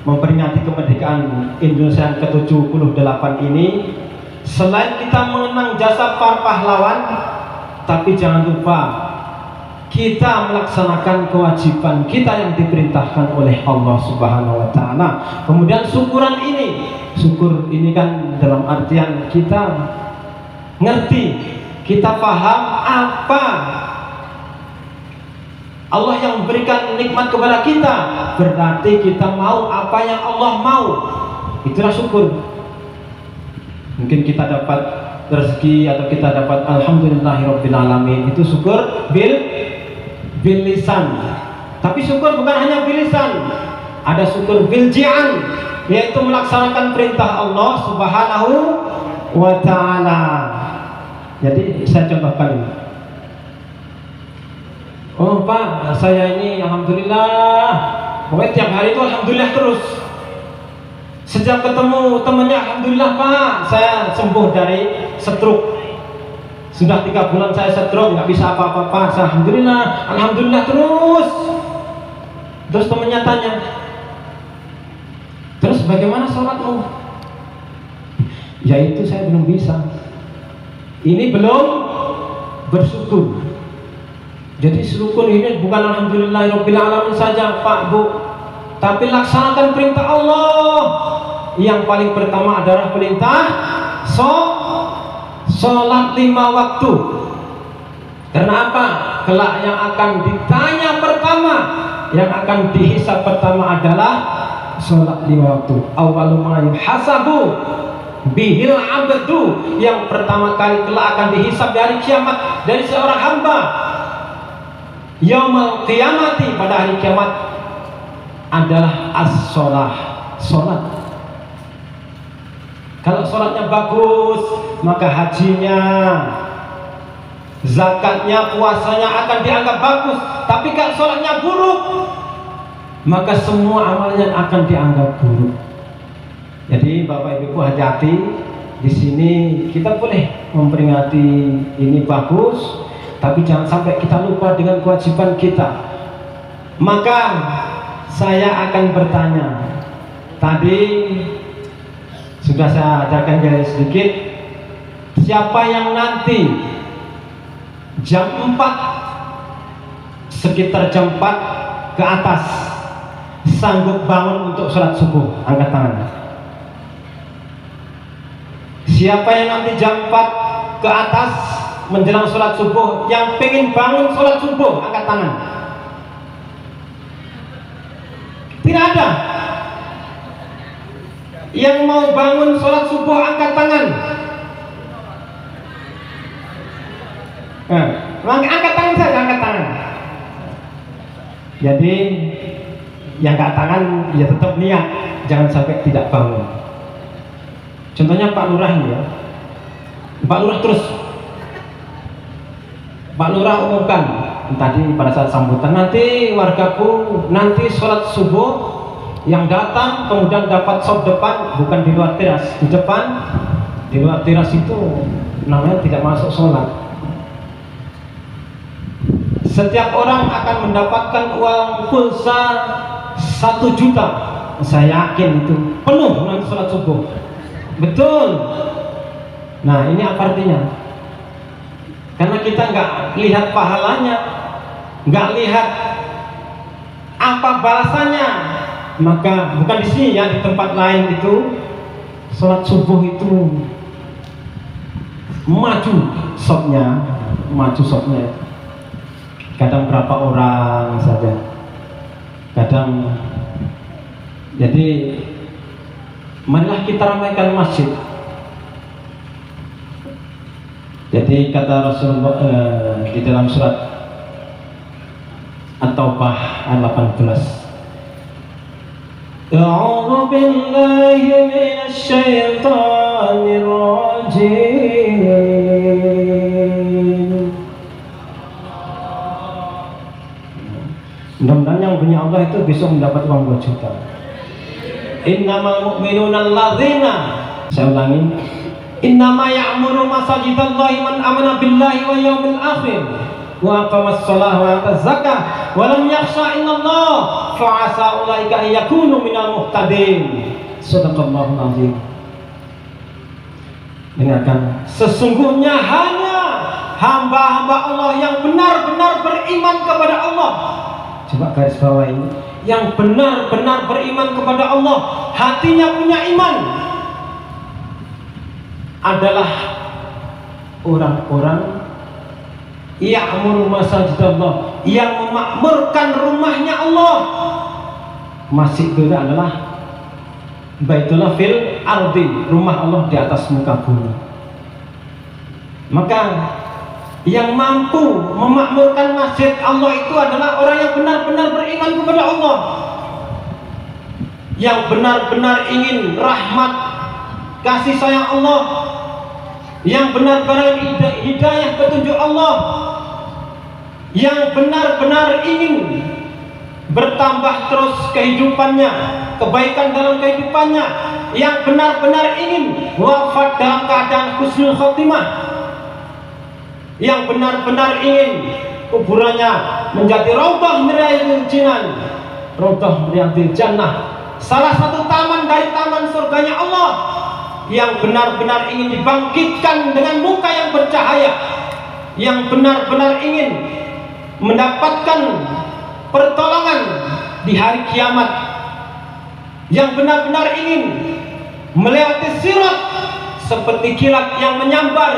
memperingati kemerdekaan Indonesia yang ke-78 ini, selain kita mengenang jasa para pahlawan, tapi jangan lupa kita melaksanakan kewajiban kita yang diperintahkan oleh Allah Subhanahu wa taala. Kemudian syukur ini kan dalam artian kita ngerti, kita paham apa Allah yang memberikan nikmat kepada kita, berarti kita mau apa yang Allah mau. Itulah syukur. Mungkin kita dapat rezeki atau kita dapat alhamdulillahirabbil alamin, itu syukur bil lisan. Tapi syukur bukan hanya bil lisan, ada syukur bil ji'an, yaitu melaksanakan perintah Allah Subhanahu wa taala. Jadi saya contohkan ini. Oh Pak, saya ini alhamdulillah, pokoknya tiap hari itu alhamdulillah terus. Sejak ketemu temannya, alhamdulillah Pak, saya sembuh dari stroke. Sudah 3 bulan saya stroke, nggak bisa apa-apa Pak, saya alhamdulillah terus. Terus temannya tanya, terus bagaimana sholatmu? Ya itu saya belum bisa. Ini belum bersyukur. Jadi syukur ini bukan alhamdulillahirabbil alamin saja Pak Bu, tapi laksanakan perintah Allah. Yang paling pertama adalah perintah sholat 5 waktu. Karena apa? Kelak yang akan ditanya pertama, yang akan dihisab pertama adalah sholat 5 waktu. Awwalu ma yuhasabu bihil abdu, yang pertama kali kelak akan dihisab dari kiamat dari seorang hamba yaumul qiyamati, pada hari kiamat, adalah as-sholah, sholat. Kalau sholatnya bagus, maka hajinya, zakatnya, puasanya akan dianggap bagus. Tapi kalau sholatnya buruk, maka semua amalnya akan dianggap buruk. Jadi Bapak Ibu hati-hati. Di sini kita boleh memperingati ini bagus, tapi jangan sampai kita lupa dengan kewajiban kita. Maka saya akan bertanya. Tadi sudah saya adakan jadi sedikit. Siapa yang nanti jam 4, sekitar jam 4 ke atas, sanggup bangun untuk sholat subuh? Angkat tangan. Siapa yang nanti jam 4 ke atas menjelang sholat subuh, yang pengen bangun sholat subuh? Angkat tangan. Tidak ada. Yang mau bangun sholat subuh angkat tangan. Angkat tangan saja, angkat tangan. Jadi yang angkat tangan ya tetap niat, jangan sampai tidak bangun. Contohnya Pak Lurah ini ya. Pak Lurah terus, Pak Lurah umumkan tadi pada saat sambutan, nanti wargaku nanti sholat subuh yang datang kemudian dapat sop depan, bukan di luar teras, di depan. Di luar teras itu namanya tidak masuk sholat. Setiap orang akan mendapatkan uang pulsa 1 juta. Saya yakin itu penuh nanti sholat subuh. Betul. Nah ini apa artinya? Karena kita nggak lihat pahalanya, nggak lihat apa balasannya, maka bukan di sini ya, di tempat lain itu sholat subuh itu maju shopnya. Kadang berapa orang saja, kadang. Jadi marilah kita ramaikan masjid. Jadi kata Rasulullah di dalam surat At-Taubah ayat 18, A'udzu billahi minasy syaithanir rajim. Mudah-mudahan yang punya Allah itu besok mendapat uang 2 juta. Innamal mu'minuna alladzina, saya ulangi, innama ya'muru masajidallahi man amana billahi wa yaumil akhir wa aqamas shalah wa ataz zakah wa lam yakhsha illallah fa asa ulaika yakunu minal muhtadin. Shadaqallahul azim. Dengarkan, sesungguhnya hanya hamba-hamba Allah yang benar-benar beriman kepada Allah. Coba garis bawah ini, yang benar-benar beriman kepada Allah, hatinya punya iman, adalah orang-orang ya'muru masajidallah, yang memakmurkan rumahnya Allah. Masjid itu adalah Baitullah fil ardi, rumah Allah di atas muka bumi. Maka yang mampu memakmurkan masjid Allah itu adalah orang yang benar-benar beriman kepada Allah, yang benar-benar ingin rahmat kasih sayang Allah, yang benar-benar hidayah petunjuk Allah, yang benar-benar ingin bertambah terus kehidupannya, kebaikan dalam kehidupannya, yang benar-benar ingin wafat dalam keadaan husnul khotimah, yang benar-benar ingin kuburannya menjadi raudhah min riyadil jinan, raudhah min riyadil jannah, salah satu taman dari taman surganya Allah, yang benar-benar ingin dibangkitkan dengan muka yang bercahaya, yang benar-benar ingin mendapatkan pertolongan di hari kiamat, yang benar-benar ingin melewati sirat seperti kilat yang menyambar,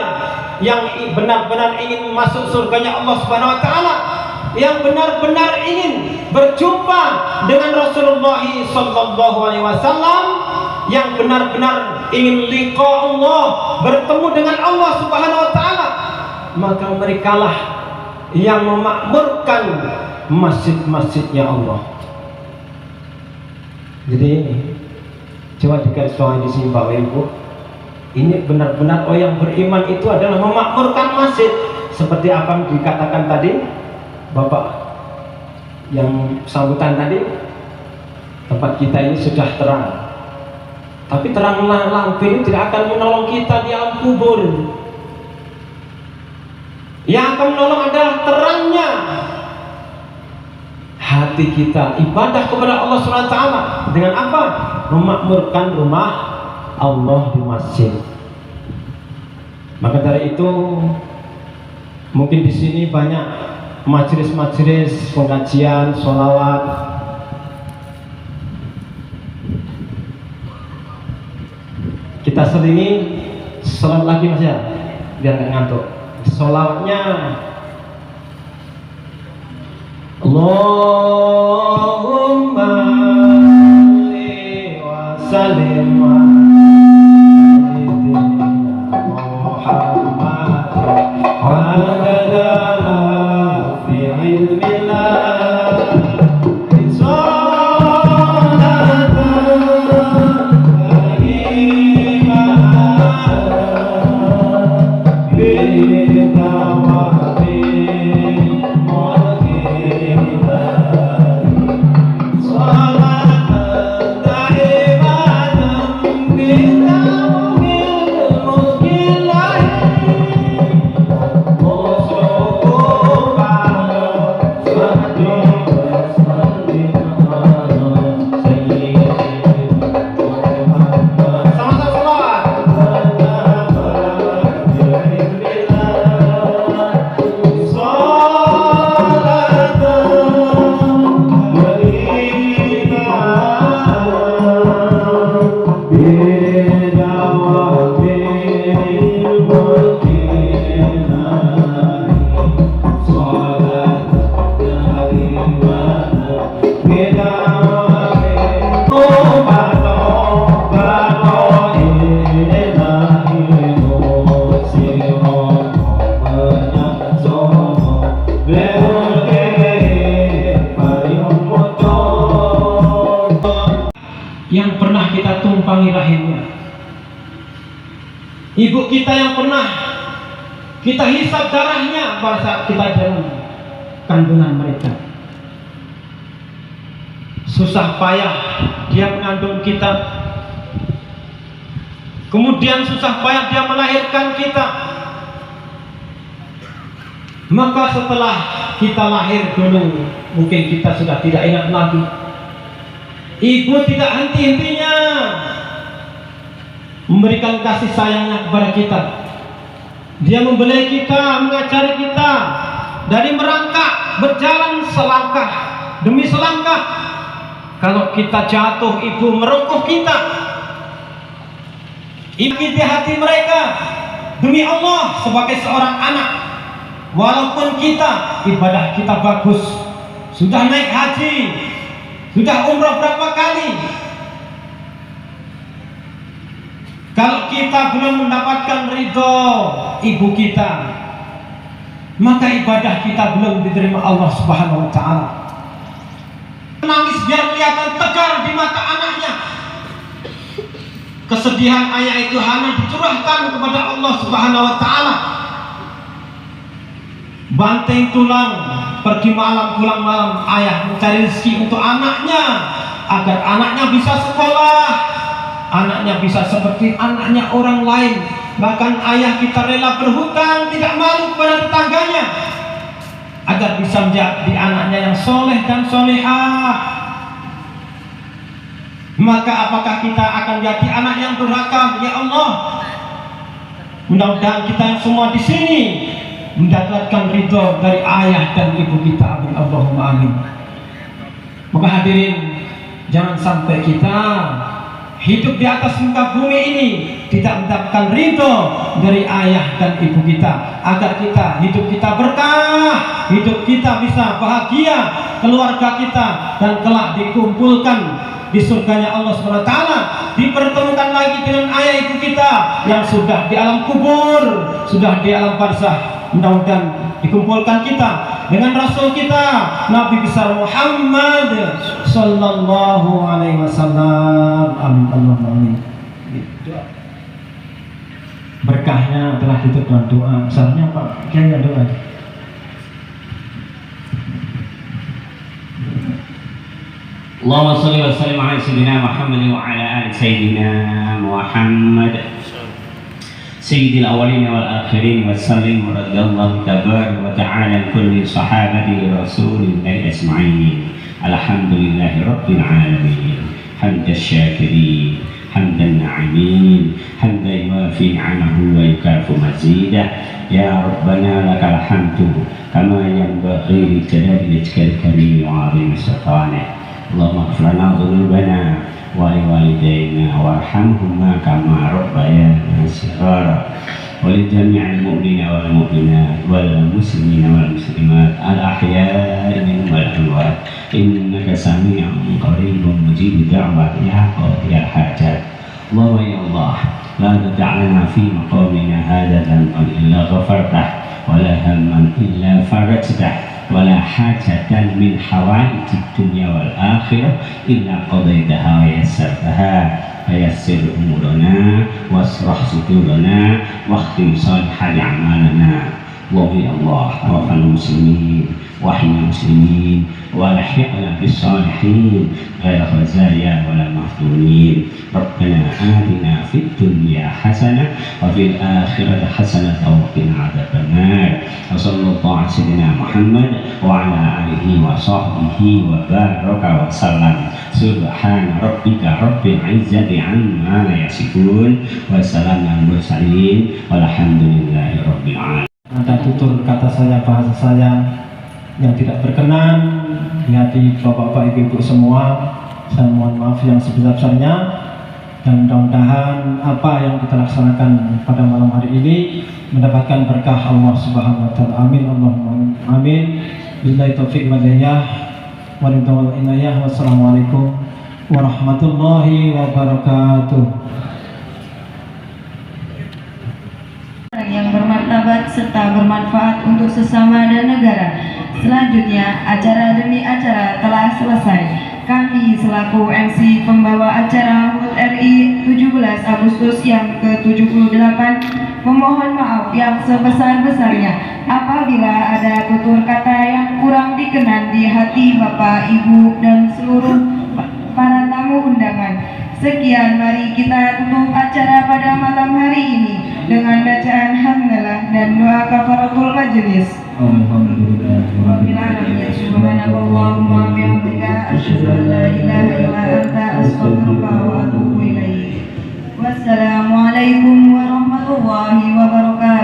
yang benar-benar ingin masuk surganya Allah Subhanahu wa taala, yang benar-benar ingin berjumpa dengan Rasulullah sallallahu alaihi wasallam, yang benar-benar ingin liqa Allah, bertemu dengan Allah Subhanahu wa taala, maka merekalah yang memakmurkan masjid-masjidnya Allah. Jadi coba dikasih di sini Bapak Ibu, ini benar-benar orang yang beriman itu adalah memakmurkan masjid, seperti apa yang dikatakan tadi Bapak yang sambutan tadi. Tempat kita ini sudah terang, tapi terang lampu ini tidak akan menolong kita di alam kubur. Yang akan menolong adalah terangnya hati kita, ibadah kepada Allah SWT. Dengan apa? Memakmurkan rumah Allah di masjid. Maka dari itu, mungkin di sini banyak majelis-majelis pengajian, sholawat. Kita selingi sholawat lagi Mas ya, biar nggak ngantuk. Sholawatnya Allahumma salli wa sallim wa sayyidina Muhammad wa ala fi ilmillah yang pernah kita tumpangi rahimnya, ibu kita yang pernah kita hisab darahnya pada saat kita dalam kandungan mereka. Susah payah dia mengandung kita, kemudian susah payah dia melahirkan kita. Maka setelah kita lahir dulu, mungkin kita sudah tidak ingat lagi. Ibu tidak henti-hentinya memberikan kasih sayangnya kepada kita. Dia membelai kita, mengajari kita dari merangkak, berjalan selangkah demi selangkah. Kalau kita jatuh, ibu merengkuh kita. Ikuti hati mereka demi Allah sebagai seorang anak. Walaupun kita ibadah kita bagus, sudah naik haji, sudah umrah berapa kali, kalau kita belum mendapatkan ridho ibu kita, maka ibadah kita belum diterima Allah Subhanahu wa Ta'ala. Menangis biar kelihatan tegar di mata anaknya. Kesedihan ayah itu hanya dicurahkan kepada Allah Subhanahu wa Ta'ala. Banting tulang, pergi malam pulang malam, ayah mencari rezeki untuk anaknya, agar anaknya bisa sekolah, anaknya bisa seperti anaknya orang lain. Bahkan ayah kita rela berhutang, tidak malu kepada tetangganya, agar bisa menjadi anaknya yang soleh dan solehah. Maka apakah kita akan jadi anak yang durhaka? Ya Allah, mudah-mudahan kita semua di sini mendapatkan ridho dari ayah dan ibu kita. Amin Allahumma amin. Maka hadirin, jangan sampai kita hidup di atas muka bumi ini tidak mendapatkan ridho dari ayah dan ibu kita, agar kita hidup kita berkah, hidup kita bisa bahagia, keluarga kita dan kelak dikumpulkan di surganya Allah SWT, dipertemukan lagi dengan ayah ibu kita yang sudah di alam kubur, sudah di alam barzah. Mudah-mudahan dikumpulkan kita dengan Rasul kita Nabi besar Muhammad Sallallahu Alaihi Wasallam. Amin Allahumma amin. Berkahnya telah ditutup dengan doa. Misalnya Pak, kayaknya doa. Allahumma salli wa sallim ala sayyidina Muhammad wa ala ali sayyidina Muhammad sayyidil awwalin wal akhirin wa sallim radhiyallahu tabaraka wa ta'ala kulli sahabati rasulillahi ajma'in. Alhamdulillahi rabbil alamin. Hamdan syakirin, hamdan na'imin, hamdan yuafi 'amahu wa yukafu mazidah. Ya Rabbana lakal hamdu kama yanbaghi li jalali wajhikal karim wa 'azimi sultanik. Allahumma ighfir lana dhunubana wa liwalidayna warhamhuma kama rabbayana shighara wa li jami'il mu'minina wal mu'minat wal muslimina wal muslimat al ahya'i minhum wal amwat innaka sami'un qaribun mujibud da'wat ya qadiyal hajat. Allahumma ya Allah la tad'alna fi maqamina hadha dhanban illa ghafartah wa la hamman illa farajtah wala hajatan min hawaijid dunya wal akhirah illa qadaitaha wa yassartaha fayassir umurana wasrah sudurana wakhtim salihal a'malana. Allahumma ya Allah wafal muslimin wahina muslimin walahhiqna bis salihin ghaira khazaya wala maftunin. Rabbana atina fid dunya hasanah wa fil akhirati hasanah wa qina adzabannar. Sallallahu ala sayyidina Muhammad wa ala alihi wa sahbihi wa baraka wa sallam. Subhana rabbika rabbil izzati amma yasifun wa salamun alal mursalin walhamdulillahi rabbil alamin. Ada tutur kata saya, bahasa saya yang tidak berkenan di hati bapak-bapak, ibu-ibu semua, saya mohon maaf yang sebesar-besarnya. Dan mudah-mudahan apa yang kita laksanakan pada malam hari ini mendapatkan berkah Allah Subhanahu wa Ta'ala. Amin Allahumma amin. Billahi taufiq wal hidayah wal inayah. Wassalamualaikum warahmatullahi wabarakatuh. Yang bermartabat serta bermanfaat untuk sesama dan negara. Selanjutnya, acara demi acara telah selesai. Kami selaku MC pembawa acara HUT RI 17 Agustus yang ke-78 memohon maaf yang sebesar-besarnya apabila ada tutur kata yang kurang dikenan di hati Bapak, Ibu, dan seluruh para tamu undangan. Sekian, mari kita tutup acara pada malam hari ini dengan bacaan hamdalah dan doa kafaratul majelis. Subhanallahumma wa bihamdika asyhadu an la ilaha illa anta astaghfiruka wa atubu ilaik. Wassalamualaikum warahmatullahi wabarakatuh.